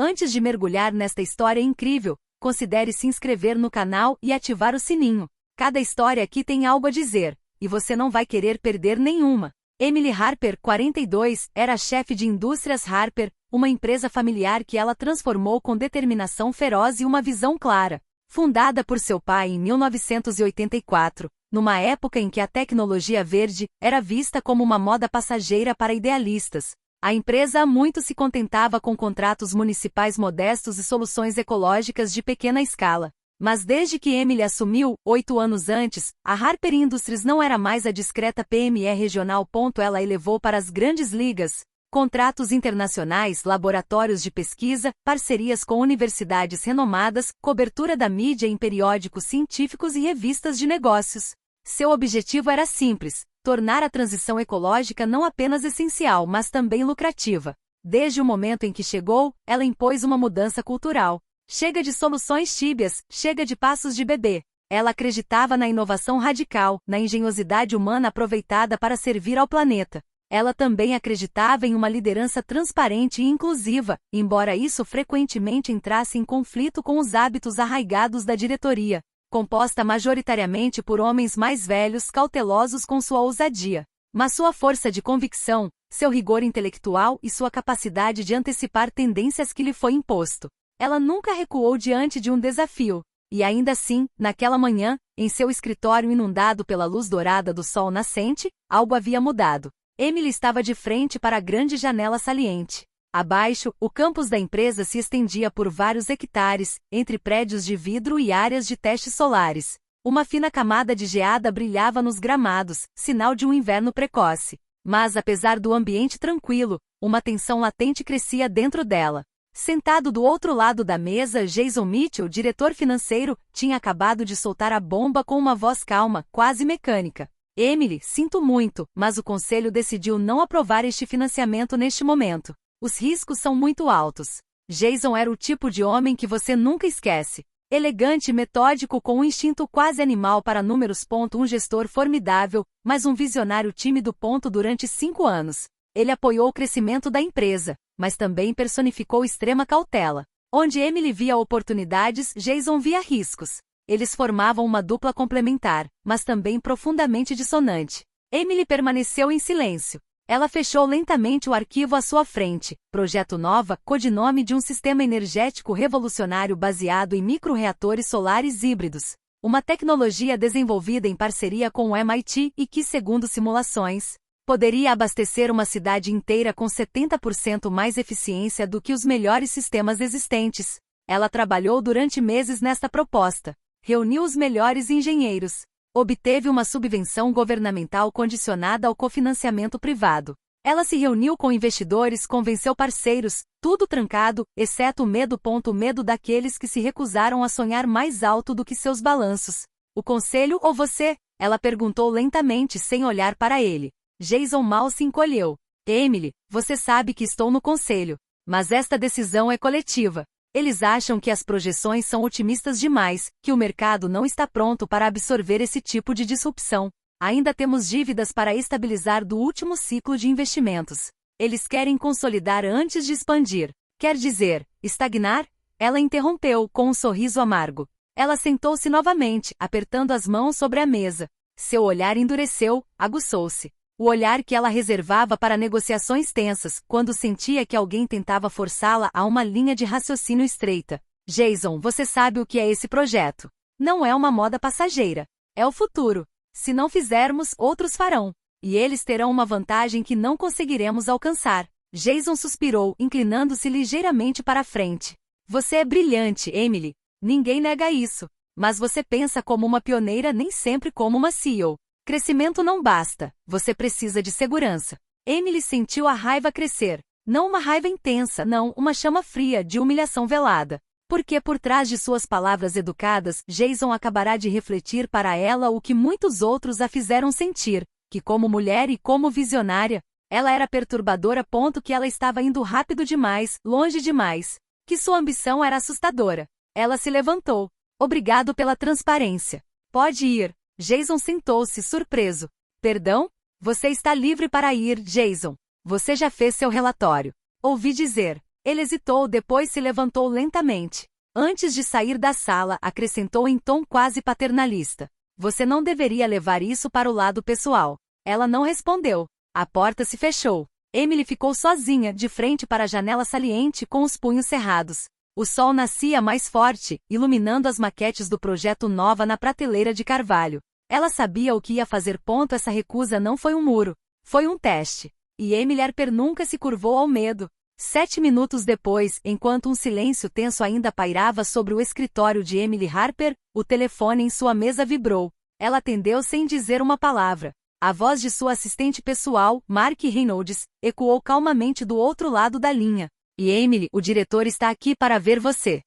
Antes de mergulhar nesta história incrível, considere se inscrever no canal e ativar o sininho. Cada história aqui tem algo a dizer, e você não vai querer perder nenhuma. Emily Harper, 42, era a chefe de indústrias Harper, uma empresa familiar que ela transformou com determinação feroz e uma visão clara. Fundada por seu pai em 1984, numa época em que a tecnologia verde era vista como uma moda passageira para idealistas, a empresa há muito se contentava com contratos municipais modestos e soluções ecológicas de pequena escala. Mas desde que Emily assumiu, 8 anos antes, a Harper Industries não era mais a discreta PME regional. Ela elevou para as grandes ligas. Contratos internacionais, laboratórios de pesquisa, parcerias com universidades renomadas, cobertura da mídia em periódicos científicos e revistas de negócios. Seu objetivo era simples: tornar a transição ecológica não apenas essencial, mas também lucrativa. Desde o momento em que chegou, ela impôs uma mudança cultural. Chega de soluções tíbias, chega de passos de bebê. Ela acreditava na inovação radical, na engenhosidade humana aproveitada para servir ao planeta. Ela também acreditava em uma liderança transparente e inclusiva, embora isso frequentemente entrasse em conflito com os hábitos arraigados da diretoria, composta majoritariamente por homens mais velhos cautelosos com sua ousadia. Mas sua força de convicção, seu rigor intelectual e sua capacidade de antecipar tendências que lhe foi imposto. Ela nunca recuou diante de um desafio. E ainda assim, naquela manhã, em seu escritório inundado pela luz dourada do sol nascente, algo havia mudado. Emily estava de frente para a grande janela saliente. Abaixo, o campus da empresa se estendia por vários hectares, entre prédios de vidro e áreas de testes solares. Uma fina camada de geada brilhava nos gramados, sinal de um inverno precoce. Mas apesar do ambiente tranquilo, uma tensão latente crescia dentro dela. Sentado do outro lado da mesa, Jason Mitchell, diretor financeiro, tinha acabado de soltar a bomba com uma voz calma, quase mecânica. Emily, sinto muito, mas o conselho decidiu não aprovar este financiamento neste momento. Os riscos são muito altos. Jason era o tipo de homem que você nunca esquece. Elegante e metódico com um instinto quase animal para números. Um gestor formidável, mas um visionário tímido. Durante 5 anos. Ele apoiou o crescimento da empresa, mas também personificou extrema cautela. Onde Emily via oportunidades, Jason via riscos. Eles formavam uma dupla complementar, mas também profundamente dissonante. Emily permaneceu em silêncio. Ela fechou lentamente o arquivo à sua frente. Projeto Nova, codinome de um sistema energético revolucionário baseado em microreatores solares híbridos. Uma tecnologia desenvolvida em parceria com o MIT e que, segundo simulações, poderia abastecer uma cidade inteira com 70% mais eficiência do que os melhores sistemas existentes. Ela trabalhou durante meses nesta proposta. Reuniu os melhores engenheiros. Obteve uma subvenção governamental condicionada ao cofinanciamento privado. Ela se reuniu com investidores, convenceu parceiros, tudo trancado, exceto o medo. O medo daqueles que se recusaram a sonhar mais alto do que seus balanços. O conselho ou você? Ela perguntou lentamente sem olhar para ele. Jason mal se encolheu. Emily, você sabe que estou no conselho. Mas esta decisão é coletiva. Eles acham que as projeções são otimistas demais, que o mercado não está pronto para absorver esse tipo de disrupção. Ainda temos dívidas para estabilizar do último ciclo de investimentos. Eles querem consolidar antes de expandir. Quer dizer, estagnar? Ela interrompeu, com um sorriso amargo. Ela sentou-se novamente, apertando as mãos sobre a mesa. Seu olhar endureceu, aguçou-se. O olhar que ela reservava para negociações tensas, quando sentia que alguém tentava forçá-la a uma linha de raciocínio estreita. Jason, você sabe o que é esse projeto. Não é uma moda passageira. É o futuro. Se não fizermos, outros farão. E eles terão uma vantagem que não conseguiremos alcançar. Jason suspirou, inclinando-se ligeiramente para a frente. Você é brilhante, Emily. Ninguém nega isso. Mas você pensa como uma pioneira, nem sempre como uma CEO. Crescimento não basta, você precisa de segurança. Emily sentiu a raiva crescer. Não uma raiva intensa, não, uma chama fria de humilhação velada. Porque por trás de suas palavras educadas, Jason acabará de refletir para ela o que muitos outros a fizeram sentir, que como mulher e como visionária, ela era perturbadora. Que ela estava indo rápido demais, longe demais. Que sua ambição era assustadora. Ela se levantou. Obrigado pela transparência. Pode ir. Jason sentou-se surpreso. Perdão? Você está livre para ir, Jason. Você já fez seu relatório. Ouvi dizer. Ele hesitou, depois se levantou lentamente. Antes de sair da sala, acrescentou em tom quase paternalista: você não deveria levar isso para o lado pessoal. Ela não respondeu. A porta se fechou. Emily ficou sozinha, de frente para a janela saliente com os punhos cerrados. O sol nascia mais forte, iluminando as maquetes do projeto Nova na prateleira de carvalho. Ela sabia o que ia fazer. Essa recusa não foi um muro. Foi um teste. E Emily Harper nunca se curvou ao medo. 7 minutos depois, enquanto um silêncio tenso ainda pairava sobre o escritório de Emily Harper, o telefone em sua mesa vibrou. Ela atendeu sem dizer uma palavra. A voz de sua assistente pessoal, Mark Reynolds, ecoou calmamente do outro lado da linha. E Emily, o diretor está aqui para ver você.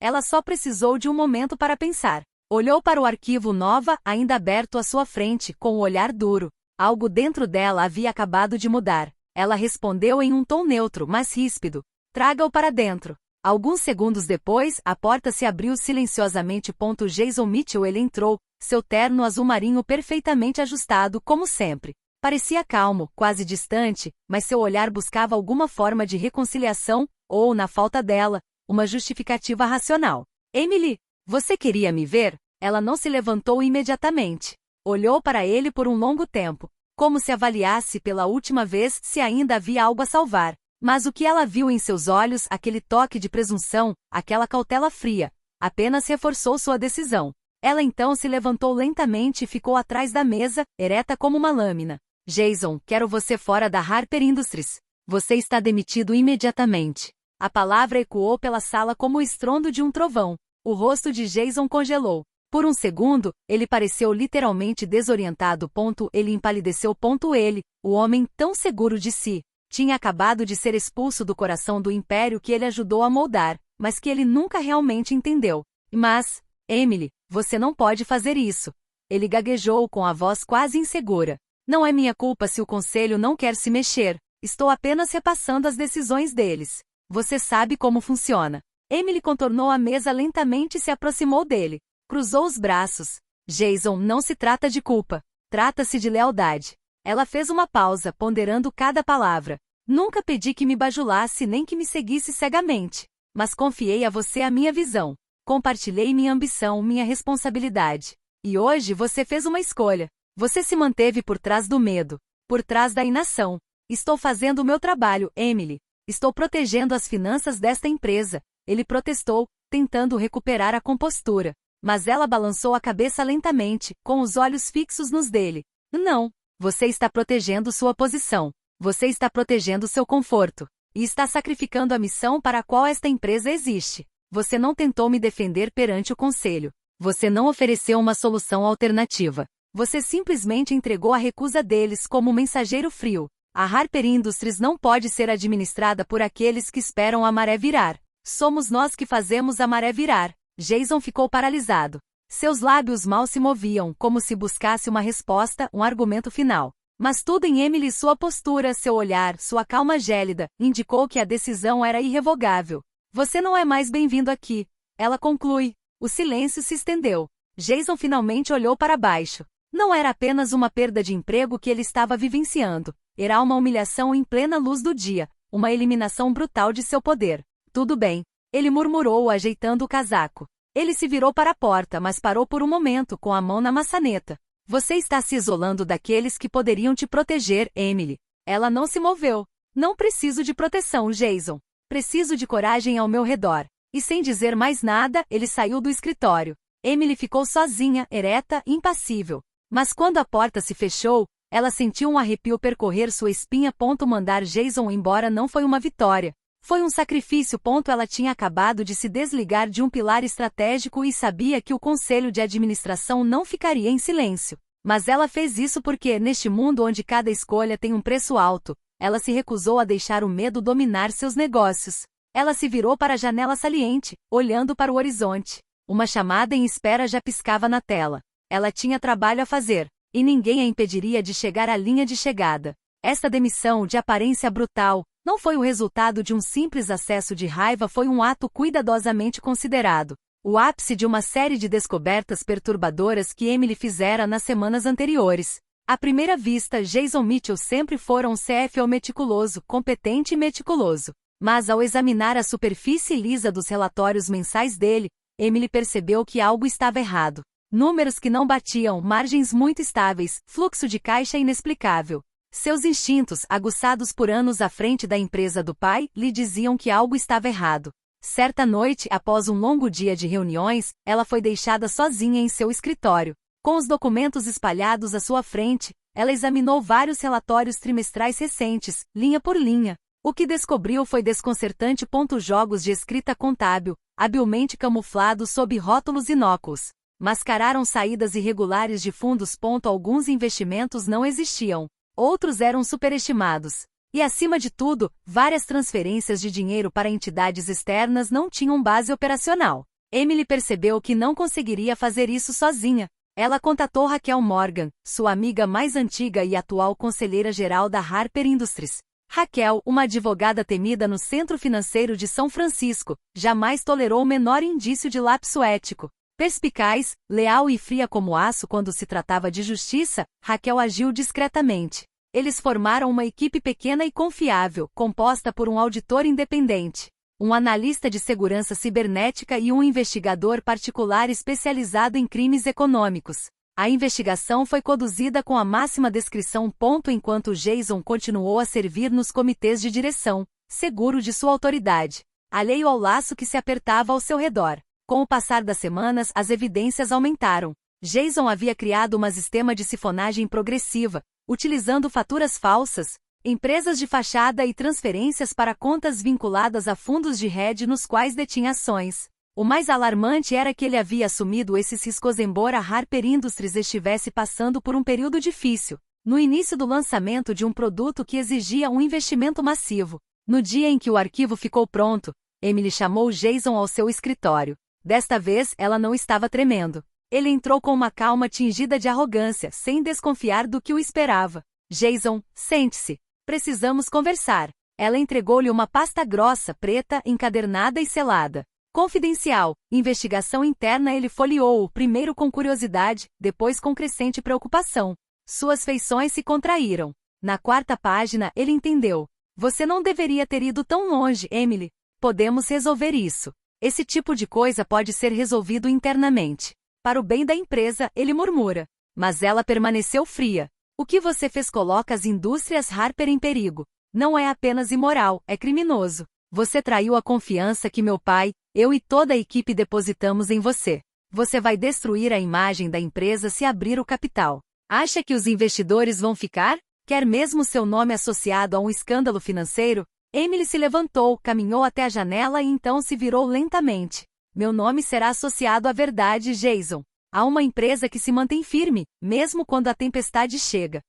Ela só precisou de um momento para pensar. Olhou para o arquivo Nova, ainda aberto à sua frente, com o olhar duro. Algo dentro dela havia acabado de mudar. Ela respondeu em um tom neutro, mas ríspido: traga-o para dentro. Alguns segundos depois, a porta se abriu silenciosamente. Jason Mitchell. Ele entrou, seu terno azul marinho perfeitamente ajustado, como sempre. Parecia calmo, quase distante, mas seu olhar buscava alguma forma de reconciliação, ou, na falta dela, uma justificativa racional. Emily, você queria me ver? Ela não se levantou imediatamente. Olhou para ele por um longo tempo, como se avaliasse pela última vez se ainda havia algo a salvar. Mas o que ela viu em seus olhos, aquele toque de presunção, aquela cautela fria, apenas reforçou sua decisão. Ela então se levantou lentamente e ficou atrás da mesa, ereta como uma lâmina. Jason, quero você fora da Harper Industries. Você está demitido imediatamente. A palavra ecoou pela sala como o estrondo de um trovão. O rosto de Jason congelou. Por um segundo, ele pareceu literalmente desorientado. Ele empalideceu. Ele, o homem tão seguro de si, tinha acabado de ser expulso do coração do império que ele ajudou a moldar, mas que ele nunca realmente entendeu. Mas, Emily, você não pode fazer isso. Ele gaguejou com a voz quase insegura. Não é minha culpa se o conselho não quer se mexer. Estou apenas repassando as decisões deles. Você sabe como funciona. Emily contornou a mesa lentamente e se aproximou dele. Cruzou os braços. Jason, não se trata de culpa. Trata-se de lealdade. Ela fez uma pausa, ponderando cada palavra. Nunca pedi que me bajulasse nem que me seguisse cegamente. Mas confiei a você a minha visão. Compartilhei minha ambição, minha responsabilidade. E hoje você fez uma escolha. Você se manteve por trás do medo, por trás da inação. Estou fazendo o meu trabalho, Emily. Estou protegendo as finanças desta empresa. Ele protestou, tentando recuperar a compostura. Mas ela balançou a cabeça lentamente, com os olhos fixos nos dele. Não. Você está protegendo sua posição. Você está protegendo seu conforto. E está sacrificando a missão para a qual esta empresa existe. Você não tentou me defender perante o conselho. Você não ofereceu uma solução alternativa. Você simplesmente entregou a recusa deles como um mensageiro frio. A Harper Industries não pode ser administrada por aqueles que esperam a maré virar. Somos nós que fazemos a maré virar. Jason ficou paralisado. Seus lábios mal se moviam, como se buscasse uma resposta, um argumento final. Mas tudo em Emily, sua postura, seu olhar, sua calma gélida, indicou que a decisão era irrevogável. Você não é mais bem-vindo aqui. Ela conclui. O silêncio se estendeu. Jason finalmente olhou para baixo. Não era apenas uma perda de emprego que ele estava vivenciando. Era uma humilhação em plena luz do dia, uma eliminação brutal de seu poder. Tudo bem. Ele murmurou, ajeitando o casaco. Ele se virou para a porta, mas parou por um momento, com a mão na maçaneta. Você está se isolando daqueles que poderiam te proteger, Emily. Ela não se moveu. Não preciso de proteção, Jason. Preciso de coragem ao meu redor. E sem dizer mais nada, ele saiu do escritório. Emily ficou sozinha, ereta, impassível. Mas quando a porta se fechou, ela sentiu um arrepio percorrer sua espinha. Mandar Jason embora não foi uma vitória. Foi um sacrifício. Ela tinha acabado de se desligar de um pilar estratégico e sabia que o conselho de administração não ficaria em silêncio. Mas ela fez isso porque, neste mundo onde cada escolha tem um preço alto, ela se recusou a deixar o medo dominar seus negócios. Ela se virou para a janela saliente, olhando para o horizonte. Uma chamada em espera já piscava na tela. Ela tinha trabalho a fazer, e ninguém a impediria de chegar à linha de chegada. Esta demissão, de aparência brutal, não foi o resultado de um simples acesso de raiva, foi um ato cuidadosamente considerado. O ápice de uma série de descobertas perturbadoras que Emily fizera nas semanas anteriores. À primeira vista, Jason Mitchell sempre fora um CFO meticuloso, competente e meticuloso. Mas ao examinar a superfície lisa dos relatórios mensais dele, Emily percebeu que algo estava errado. Números que não batiam, margens muito estáveis, fluxo de caixa inexplicável. Seus instintos, aguçados por anos à frente da empresa do pai, lhe diziam que algo estava errado. Certa noite, após um longo dia de reuniões, ela foi deixada sozinha em seu escritório. Com os documentos espalhados à sua frente, ela examinou vários relatórios trimestrais recentes, linha por linha. O que descobriu foi desconcertante. Jogos de escrita contábil, habilmente camuflados sob rótulos inócuos, mascararam saídas irregulares de fundos. Alguns investimentos não existiam. Outros eram superestimados. E acima de tudo, várias transferências de dinheiro para entidades externas não tinham base operacional. Emily percebeu que não conseguiria fazer isso sozinha. Ela contatou Raquel Morgan, sua amiga mais antiga e atual conselheira-geral da Harper Industries. Raquel, uma advogada temida no centro financeiro de São Francisco, jamais tolerou o menor indício de lapso ético. Perspicaz, leal e fria como aço quando se tratava de justiça, Raquel agiu discretamente. Eles formaram uma equipe pequena e confiável, composta por um auditor independente, um analista de segurança cibernética e um investigador particular especializado em crimes econômicos. A investigação foi conduzida com a máxima discrição. Enquanto Jason continuou a servir nos comitês de direção, seguro de sua autoridade, alheio ao laço que se apertava ao seu redor. Com o passar das semanas, as evidências aumentaram. Jason havia criado um sistema de sifonagem progressiva, utilizando faturas falsas, empresas de fachada e transferências para contas vinculadas a fundos de hedge nos quais detinha ações. O mais alarmante era que ele havia assumido esses riscos embora a Harper Industries estivesse passando por um período difícil, no início do lançamento de um produto que exigia um investimento massivo. No dia em que o arquivo ficou pronto, Emily chamou Jason ao seu escritório. Desta vez, ela não estava tremendo. Ele entrou com uma calma tingida de arrogância, sem desconfiar do que o esperava. Jason, sente-se. Precisamos conversar. Ela entregou-lhe uma pasta grossa, preta, encadernada e selada. Confidencial, investigação interna. Ele folheou-o, primeiro com curiosidade, depois com crescente preocupação. Suas feições se contraíram. Na quarta página, ele entendeu. Você não deveria ter ido tão longe, Emily. Podemos resolver isso. Esse tipo de coisa pode ser resolvido internamente. Para o bem da empresa, ele murmura. Mas ela permaneceu fria. O que você fez coloca as indústrias Harper em perigo. Não é apenas imoral, é criminoso. Você traiu a confiança que meu pai, eu e toda a equipe depositamos em você. Você vai destruir a imagem da empresa se abrir o capital. Acha que os investidores vão ficar? Quer mesmo seu nome associado a um escândalo financeiro? Emily se levantou, caminhou até a janela e então se virou lentamente. Meu nome será associado à verdade, Jason. Há uma empresa que se mantém firme, mesmo quando a tempestade chega.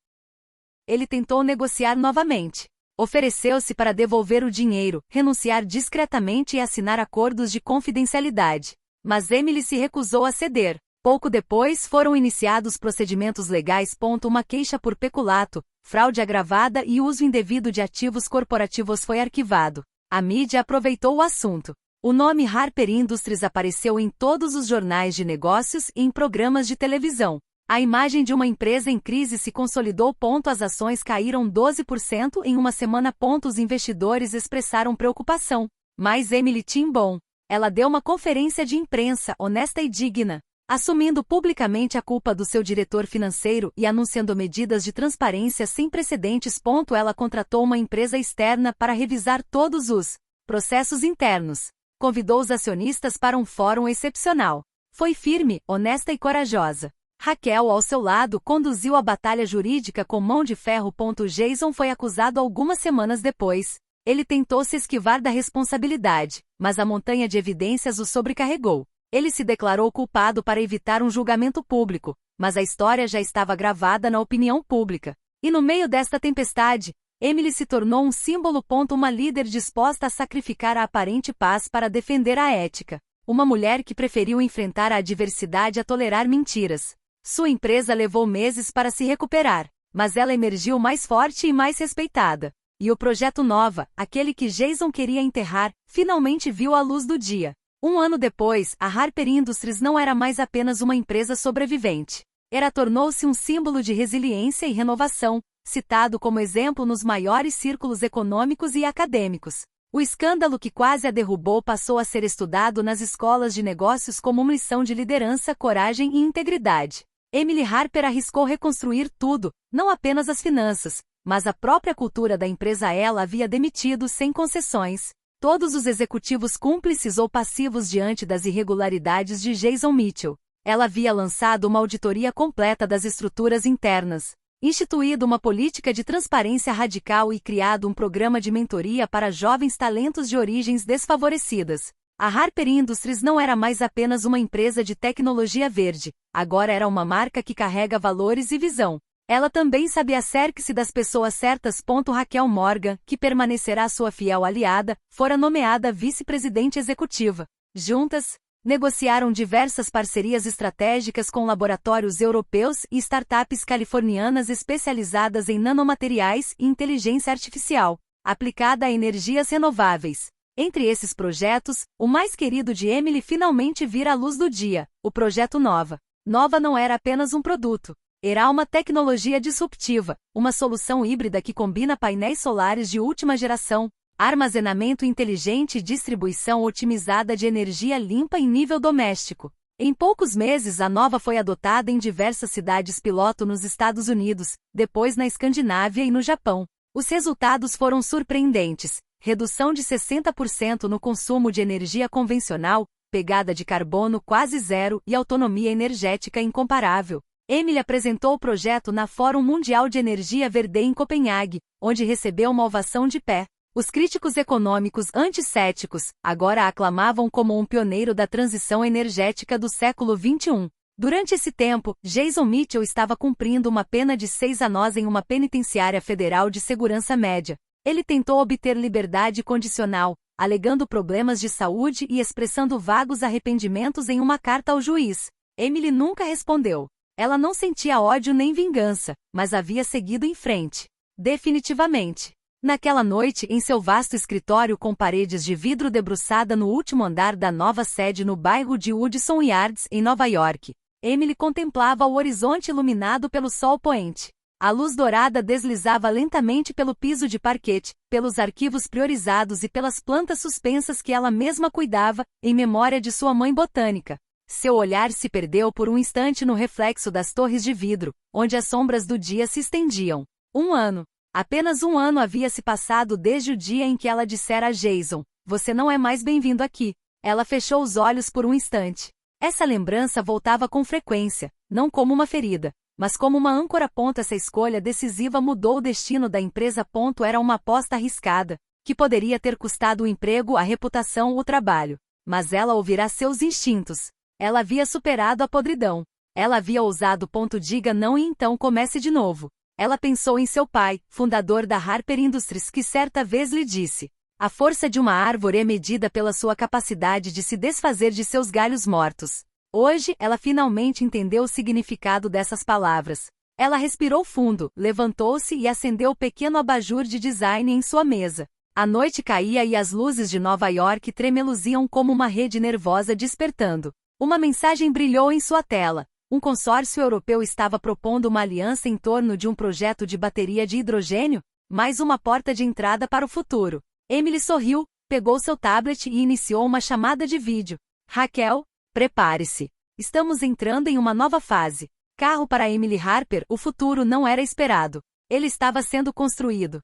Ele tentou negociar novamente. Ofereceu-se para devolver o dinheiro, renunciar discretamente e assinar acordos de confidencialidade. Mas Emily se recusou a ceder. Pouco depois foram iniciados procedimentos legais. Uma queixa por peculato, fraude agravada e uso indevido de ativos corporativos foi arquivado. A mídia aproveitou o assunto. O nome Harper Industries apareceu em todos os jornais de negócios e em programas de televisão. A imagem de uma empresa em crise se consolidou. As ações caíram 12% em uma semana. Os investidores expressaram preocupação. Mas Emily tinha bom. Ela deu uma conferência de imprensa honesta e digna, assumindo publicamente a culpa do seu diretor financeiro e anunciando medidas de transparência sem precedentes. Ela contratou uma empresa externa para revisar todos os processos internos. Convidou os acionistas para um fórum excepcional. Foi firme, honesta e corajosa. Raquel, ao seu lado, conduziu a batalha jurídica com mão de ferro. Jason foi acusado algumas semanas depois. Ele tentou se esquivar da responsabilidade, mas a montanha de evidências o sobrecarregou. Ele se declarou culpado para evitar um julgamento público, mas a história já estava gravada na opinião pública. E no meio desta tempestade, Emily se tornou um símbolo. Uma líder disposta a sacrificar a aparente paz para defender a ética. Uma mulher que preferiu enfrentar a adversidade a tolerar mentiras. Sua empresa levou meses para se recuperar, mas ela emergiu mais forte e mais respeitada. E o projeto Nova, aquele que Jason queria enterrar, finalmente viu a luz do dia. Um ano depois, a Harper Industries não era mais apenas uma empresa sobrevivente. Ela tornou-se um símbolo de resiliência e renovação, citado como exemplo nos maiores círculos econômicos e acadêmicos. O escândalo que quase a derrubou passou a ser estudado nas escolas de negócios como uma lição de liderança, coragem e integridade. Emily Harper arriscou reconstruir tudo, não apenas as finanças, mas a própria cultura da empresa. Ela havia demitido sem concessões todos os executivos cúmplices ou passivos diante das irregularidades de Jason Mitchell. Ela havia lançado uma auditoria completa das estruturas internas, instituído uma política de transparência radical e criado um programa de mentoria para jovens talentos de origens desfavorecidas. A Harper Industries não era mais apenas uma empresa de tecnologia verde, agora era uma marca que carrega valores e visão. Ela também sabia cercar-se das pessoas certas. Raquel Morgan, que permanecerá sua fiel aliada, fora nomeada vice-presidente executiva. Juntas, negociaram diversas parcerias estratégicas com laboratórios europeus e startups californianas especializadas em nanomateriais e inteligência artificial, aplicada a energias renováveis. Entre esses projetos, o mais querido de Emily finalmente vira a luz do dia, o Projeto Nova. Nova não era apenas um produto. Era uma tecnologia disruptiva, uma solução híbrida que combina painéis solares de última geração, armazenamento inteligente e distribuição otimizada de energia limpa em nível doméstico. Em poucos meses, a Nova foi adotada em diversas cidades piloto nos Estados Unidos, depois na Escandinávia e no Japão. Os resultados foram surpreendentes: redução de 60% no consumo de energia convencional, pegada de carbono quase zero e autonomia energética incomparável. Emily apresentou o projeto na Fórum Mundial de Energia Verde em Copenhague, onde recebeu uma ovação de pé. Os críticos econômicos anticéticos agora a aclamavam como um pioneiro da transição energética do século XXI. Durante esse tempo, Jason Mitchell estava cumprindo uma pena de 6 anos em uma penitenciária federal de segurança média. Ele tentou obter liberdade condicional, alegando problemas de saúde e expressando vagos arrependimentos em uma carta ao juiz. Emily nunca respondeu. Ela não sentia ódio nem vingança, mas havia seguido em frente. Definitivamente. Naquela noite, em seu vasto escritório com paredes de vidro debruçada no último andar da nova sede no bairro de Hudson Yards, em Nova York, Emily contemplava o horizonte iluminado pelo sol poente. A luz dourada deslizava lentamente pelo piso de parquete, pelos arquivos priorizados e pelas plantas suspensas que ela mesma cuidava, em memória de sua mãe botânica. Seu olhar se perdeu por um instante no reflexo das torres de vidro, onde as sombras do dia se estendiam. 1 ano. Apenas 1 ano havia se passado desde o dia em que ela dissera a Jason: "Você não é mais bem-vindo aqui." Ela fechou os olhos por um instante. Essa lembrança voltava com frequência, não como uma ferida, mas como uma âncora. Essa escolha decisiva mudou o destino da empresa. Era uma aposta arriscada, que poderia ter custado o emprego, a reputação, o trabalho. Mas ela ouvirá seus instintos. Ela havia superado a podridão. Ela havia ousado. Diga não e então comece de novo. Ela pensou em seu pai, fundador da Harper Industries, que certa vez lhe disse: "A força de uma árvore é medida pela sua capacidade de se desfazer de seus galhos mortos." Hoje, ela finalmente entendeu o significado dessas palavras. Ela respirou fundo, levantou-se e acendeu o pequeno abajur de design em sua mesa. A noite caía e as luzes de Nova York tremeluziam como uma rede nervosa despertando. Uma mensagem brilhou em sua tela. Um consórcio europeu estava propondo uma aliança em torno de um projeto de bateria de hidrogênio, mais uma porta de entrada para o futuro. Emily sorriu, pegou seu tablet e iniciou uma chamada de vídeo. "Raquel, prepare-se. Estamos entrando em uma nova fase." Carro para Emily Harper, o futuro não era esperado. Ele estava sendo construído.